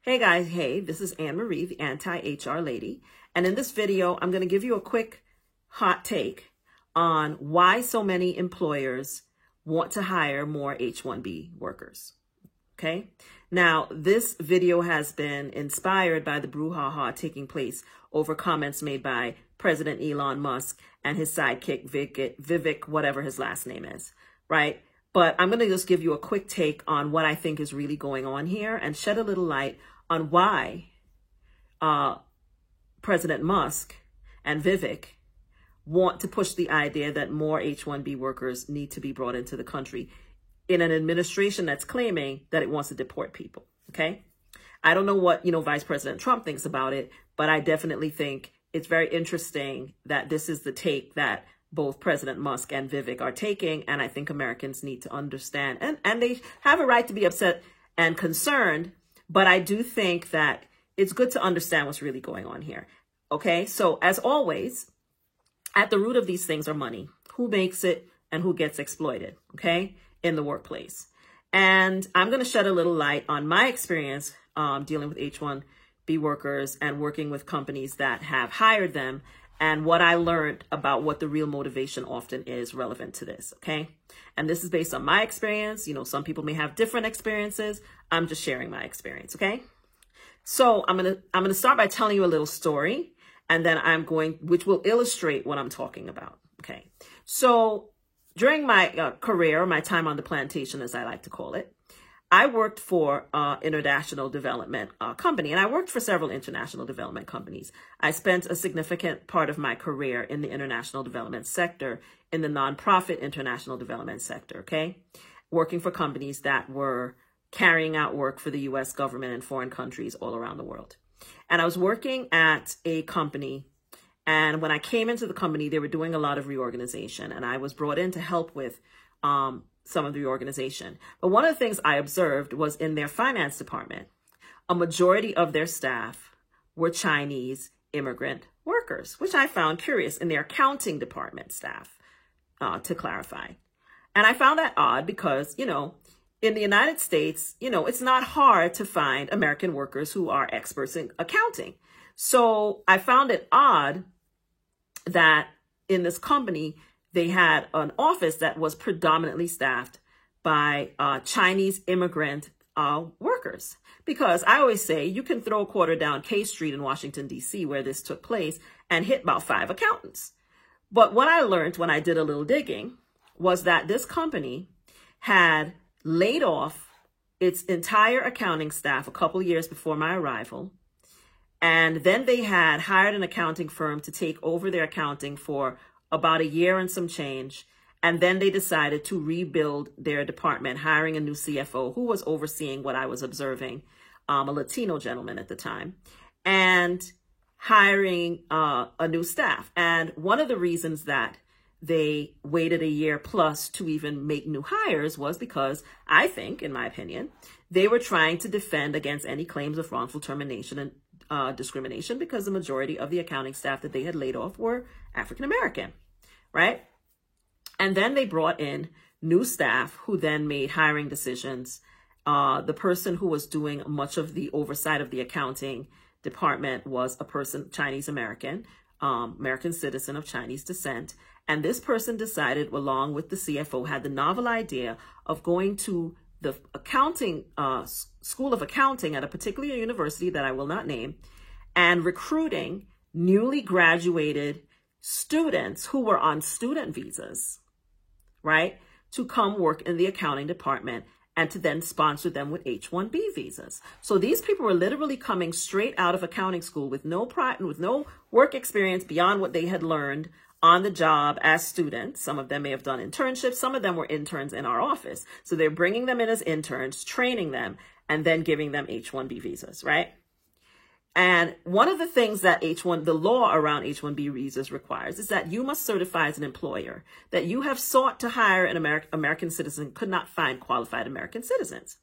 Hey guys, hey, this is Anne Marie, the anti-HR lady. And in this video, I'm going to give you a quick hot take on why so many employers want to hire more H-1B workers. Okay. Now, this video has been inspired by the brouhaha taking place over comments made by President Elon Musk and his sidekick, Vivek, whatever his last name is, right? But I'm going to just give you a quick take on what I think is really going on here and shed a little light on why President Musk and Vivek want to push the idea that more H-1B workers need to be brought into the country in an administration that's claiming that it wants to deport people, okay? I don't know what, Vice President Trump thinks about it, but I definitely think it's very interesting that this is the take that both President Musk and Vivek are taking, and I think Americans need to understand, and they have a right to be upset and concerned, but I do think that it's good to understand what's really going on here, okay? So as always, at the root of these things are money. Who makes it and who gets exploited, okay, in the workplace. And I'm going to shed a little light on my experience dealing with H-1B workers and working with companies that have hired them and what I learned about what the real motivation often is relevant to this, okay? And this is based on my experience. Some people may have different experiences. I'm just sharing my experience, okay? So I'm gonna start by telling you a little story, and then which will illustrate what I'm talking about, okay? So during my career, my time on the plantation, as I like to call it, I worked for international development company, and I worked for several international development companies. I spent a significant part of my career in the international development sector, in the nonprofit international development sector, okay? Working for companies that were carrying out work for the U.S. government in foreign countries all around the world. And I was working at a company, and when I came into the company, they were doing a lot of reorganization, and I was brought in to help with some of the reorganization. But one of the things I observed was in their finance department, a majority of their staff were Chinese immigrant workers, which I found curious, in their accounting department staff, to clarify. And I found that odd because, in the United States, it's not hard to find American workers who are experts in accounting. So I found it odd that in this company, they had an office that was predominantly staffed by Chinese immigrant workers. Because I always say you can throw a quarter down K Street in Washington, D.C., where this took place, and hit about 5 accountants. But what I learned when I did a little digging was that this company had laid off its entire accounting staff a couple years before my arrival. And then they had hired an accounting firm to take over their accounting for about a year and some change. And then they decided to rebuild their department, hiring a new CFO who was overseeing what I was observing, a Latino gentleman at the time, and hiring a new staff. And one of the reasons that they waited a year plus to even make new hires was because I think, in my opinion, they were trying to defend against any claims of wrongful termination and discrimination, because the majority of the accounting staff that they had laid off were African American, right? And then they brought in new staff who then made hiring decisions. The person who was doing much of the oversight of the accounting department was a person, Chinese American, American citizen of Chinese descent. And this person decided, along with the CFO, had the novel idea of going to the accounting school of accounting at a particular university that I will not name, and recruiting newly graduated students who were on student visas, right, to come work in the accounting department and to then sponsor them with H-1B visas. So these people were literally coming straight out of accounting school with no work experience beyond what they had learned on the job as students. Some of them may have done internships. Some of them were interns in our office. So they're bringing them in as interns, training them, and then giving them H-1B visas, right? And one of the things that the law around H-1B visas requires is that you must certify as an employer that you have sought to hire an American citizen, could not find qualified American citizens.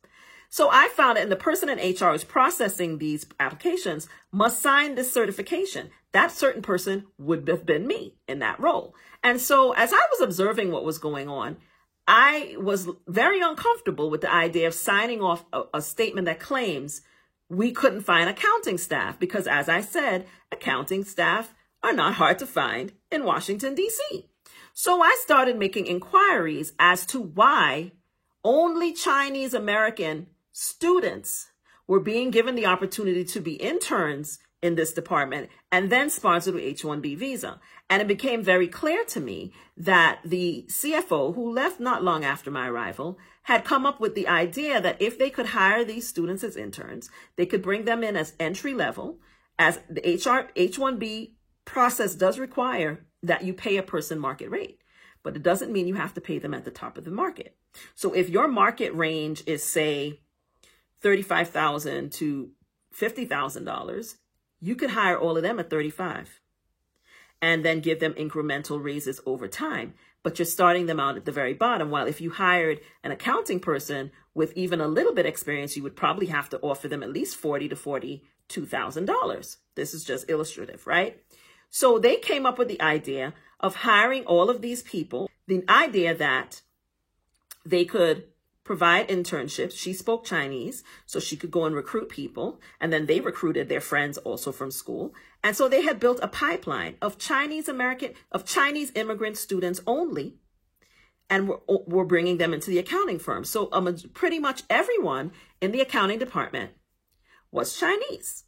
So I found it, and the person in HR who's processing these applications must sign this certification. That certain person would have been me in that role. And so as I was observing what was going on, I was very uncomfortable with the idea of signing off a statement that claims we couldn't find accounting staff because, as I said, accounting staff are not hard to find in Washington, D.C. So I started making inquiries as to why only Chinese American students were being given the opportunity to be interns in this department and then sponsored with H-1B visa. And it became very clear to me that the CFO, who left not long after my arrival, had come up with the idea that if they could hire these students as interns, they could bring them in as entry level, as the H-1B process does require that you pay a person market rate, but it doesn't mean you have to pay them at the top of the market. So if your market range is, say, $35,000 to $50,000, you could hire all of them at $35,000 and then give them incremental raises over time. But you're starting them out at the very bottom. While if you hired an accounting person with even a little bit of experience, you would probably have to offer them at least $40,000 to $42,000. This is just illustrative, right? So they came up with the idea of hiring all of these people, the idea that they could provide internships. She spoke Chinese, so she could go and recruit people. And then they recruited their friends also from school. And so they had built a pipeline of Chinese immigrant students only, and were bringing them into the accounting firm. So pretty much everyone in the accounting department was Chinese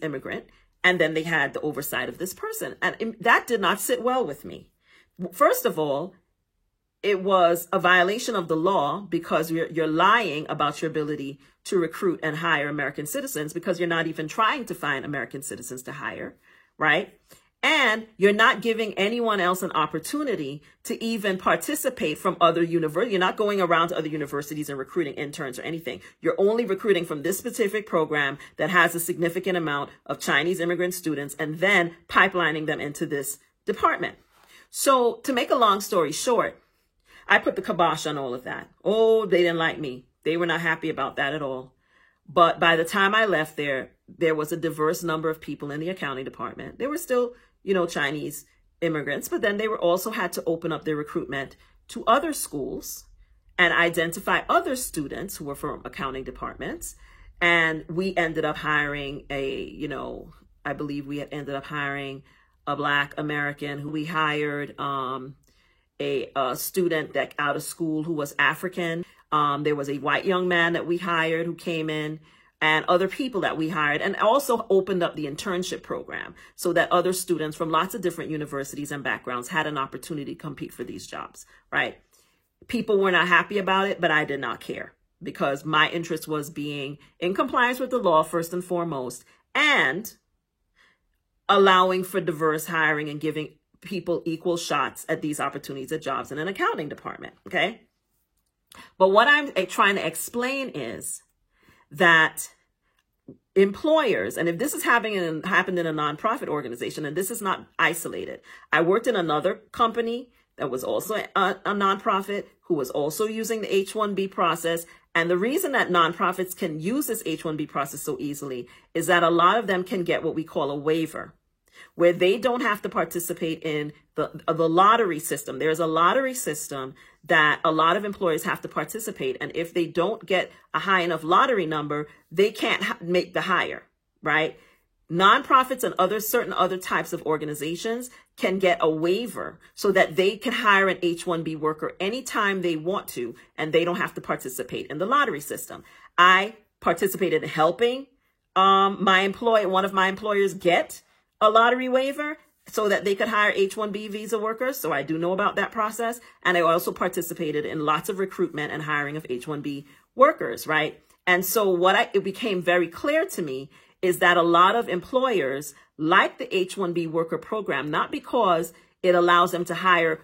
immigrant. And then they had the oversight of this person. And that did not sit well with me. First of all, it was a violation of the law because you're lying about your ability to recruit and hire American citizens because you're not even trying to find American citizens to hire, right? And you're not giving anyone else an opportunity to even participate from other universities. You're not going around to other universities and recruiting interns or anything. You're only recruiting from this specific program that has a significant amount of Chinese immigrant students and then pipelining them into this department. So to make a long story short, I put the kibosh on all of that. Oh, they didn't like me. They were not happy about that at all. But by the time I left there was a diverse number of people in the accounting department. There were still, Chinese immigrants, but then they were also had to open up their recruitment to other schools and identify other students who were from accounting departments. And we ended up hiring I believe we had ended up hiring a Black American who we hired, a student that out of school who was African. There was a white young man that we hired who came in, and other people that we hired, and also opened up the internship program so that other students from lots of different universities and backgrounds had an opportunity to compete for these jobs, right? People were not happy about it, but I did not care because my interest was being in compliance with the law first and foremost, and allowing for diverse hiring and giving people equal shots at these opportunities at jobs in an accounting department, okay? But what I'm trying to explain is that employers, and if this is happened in a nonprofit organization, and this is not isolated. I worked in another company that was also a nonprofit who was also using the H-1B process. And the reason that nonprofits can use this H-1B process so easily is that a lot of them can get what we call a waiver, where they don't have to participate in the lottery system. There's a lottery system that a lot of employers have to participate. And if they don't get a high enough lottery number, they can't make the hire, right? Nonprofits and certain other types of organizations can get a waiver so that they can hire an H-1B worker anytime they want to, and they don't have to participate in the lottery system. I participated in helping one of my employers get a lottery waiver so that they could hire H-1B visa workers. So I do know about that process. And I also participated in lots of recruitment and hiring of H-1B workers, right? And so it became very clear to me is that a lot of employers like the H-1B worker program, not because it allows them to hire,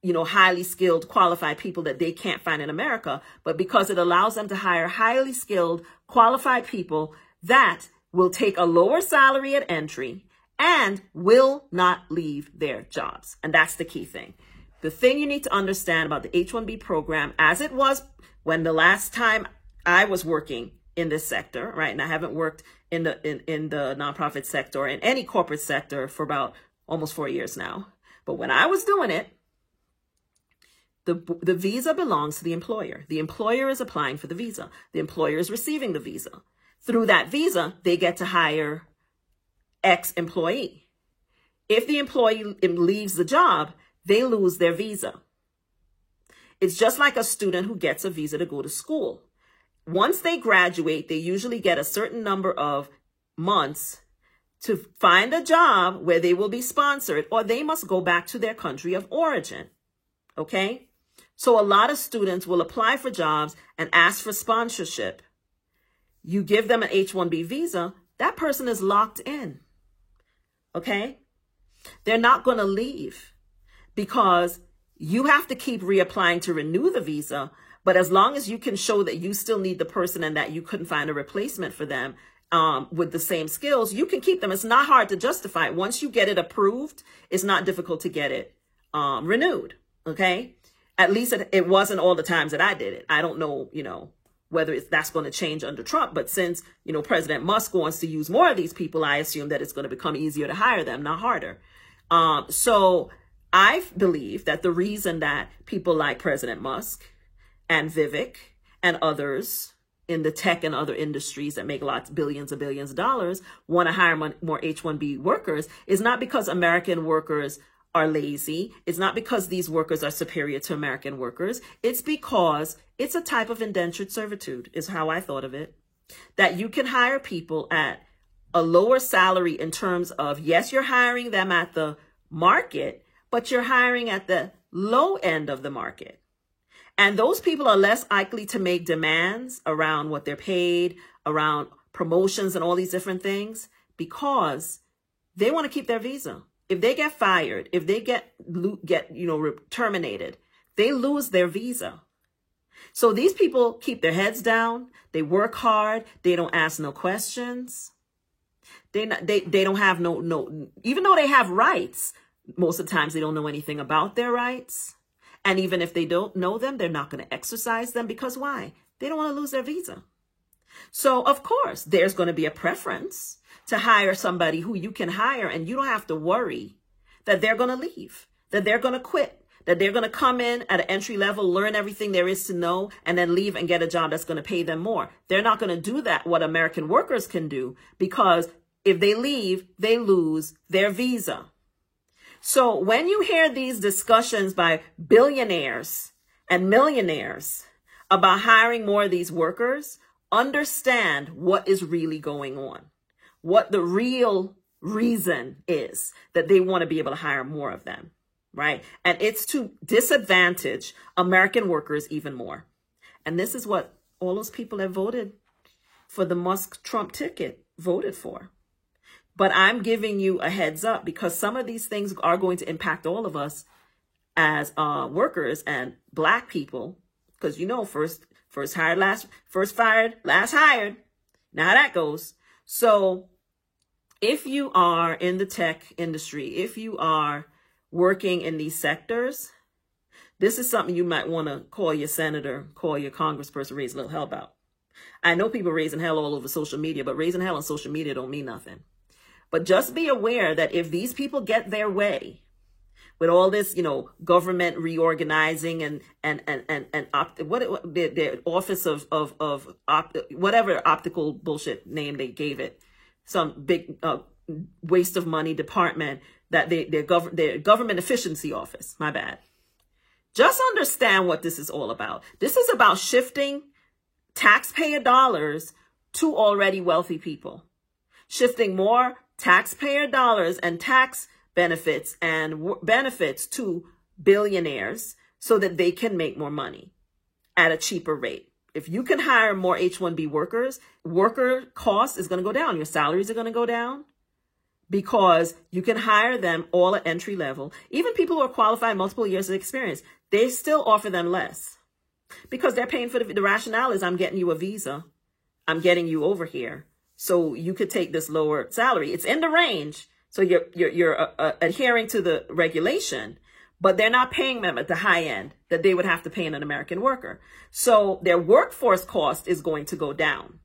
highly skilled, qualified people that they can't find in America, but because it allows them to hire highly skilled, qualified people that will take a lower salary at entry and will not leave their jobs. And that's the key thing. The thing you need to understand about the H-1B program, as it was when the last time I was working in this sector, right? And I haven't worked in the nonprofit sector or in any corporate sector for about almost 4 years now. But when I was doing it, the visa belongs to the employer. The employer is applying for the visa. The employer is receiving the visa. Through that visa, they get to hire ex-employee. If the employee leaves the job, they lose their visa. It's just like a student who gets a visa to go to school. Once they graduate, they usually get a certain number of months to find a job where they will be sponsored, or they must go back to their country of origin. Okay? So a lot of students will apply for jobs and ask for sponsorship. You give them an H-1B visa, that person is locked in. Okay? They're not going to leave because you have to keep reapplying to renew the visa. But as long as you can show that you still need the person and that you couldn't find a replacement for them with the same skills, you can keep them. It's not hard to justify. Once you get it approved, it's not difficult to get it renewed. Okay? At least it wasn't all the times that I did it. I don't know, whether that's going to change under Trump. But since, President Musk wants to use more of these people, I assume that it's going to become easier to hire them, not harder. So I believe that the reason that people like President Musk and Vivek and others in the tech and other industries that make billions and billions of dollars want to hire more H-1B workers is not because American workers are lazy. It's not because these workers are superior to American workers. It's because it's a type of indentured servitude, is how I thought of it, that you can hire people at a lower salary in terms of, yes, you're hiring them at the market, but you're hiring at the low end of the market. And those people are less likely to make demands around what they're paid, around promotions and all these different things, because they want to keep their visa. If they get fired, if they get terminated, they lose their visa. So these people keep their heads down. They work hard. They don't ask no questions. They don't have no, even though they have rights, most of the times they don't know anything about their rights. And even if they don't know them, they're not going to exercise them because why? They don't want to lose their visa. So of course, there's going to be a preference to hire somebody who you can hire and you don't have to worry that they're going to leave, that they're going to quit, that they're going to come in at an entry level, learn everything there is to know, and then leave and get a job that's going to pay them more. They're not going to do that, what American workers can do, because if they leave, they lose their visa. So when you hear these discussions by billionaires and millionaires about hiring more of these workers, understand what is really going on, what the real reason is that they want to be able to hire more of them, right? And it's to disadvantage American workers even more. And this is what all those people that voted for the Musk-Trump ticket voted for. But I'm giving you a heads up because some of these things are going to impact all of us as workers and Black people. Because, first fired, last hired. Now how that goes. So if you are in the tech industry, if you are working in these sectors, this is something you might want to call your senator, call your congressperson, raise a little hell about. I know people raising hell all over social media, but raising hell on social media don't mean nothing. But just be aware that if these people get their way with all this, government reorganizing and the office of whatever optical bullshit name they gave it, some big waste of money department, that their government efficiency office, my bad. Just understand what this is all about. This is about shifting taxpayer dollars to already wealthy people, shifting more taxpayer dollars and tax benefits to billionaires so that they can make more money at a cheaper rate. If you can hire more H-1B workers, worker cost is going to go down. Your salaries are going to go down because you can hire them all at entry level. Even people who are qualified, multiple years of experience, they still offer them less because they're paying for the rationale is I'm getting you a visa. I'm getting you over here. So you could take this lower salary. It's in the range. So you're adhering to the regulation, but they're not paying them at the high end that they would have to pay an American worker. So their workforce cost is going to go down.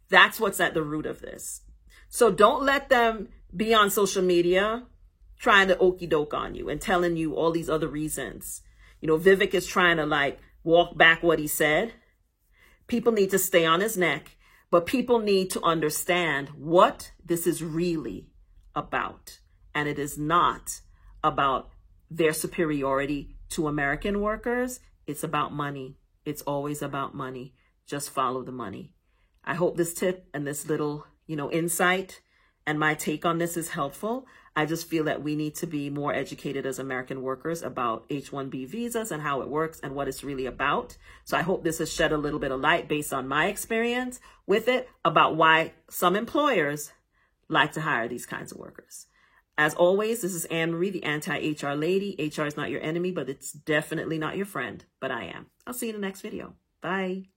That's what's at the root of this. So don't let them be on social media trying to okey doke on you and telling you all these other reasons. Vivek is trying to walk back what he said. People need to stay on his neck. But people need to understand what this is really about. And it is not about their superiority to American workers. It's about money. It's always about money. Just follow the money. I hope this tip and this little, insight and my take on this is helpful. I just feel that we need to be more educated as American workers about H-1B visas and how it works and what it's really about. So I hope this has shed a little bit of light based on my experience with it about why some employers like to hire these kinds of workers. As always, this is Anne Marie, the anti-HR lady. HR is not your enemy, but it's definitely not your friend, but I am. I'll see you in the next video. Bye.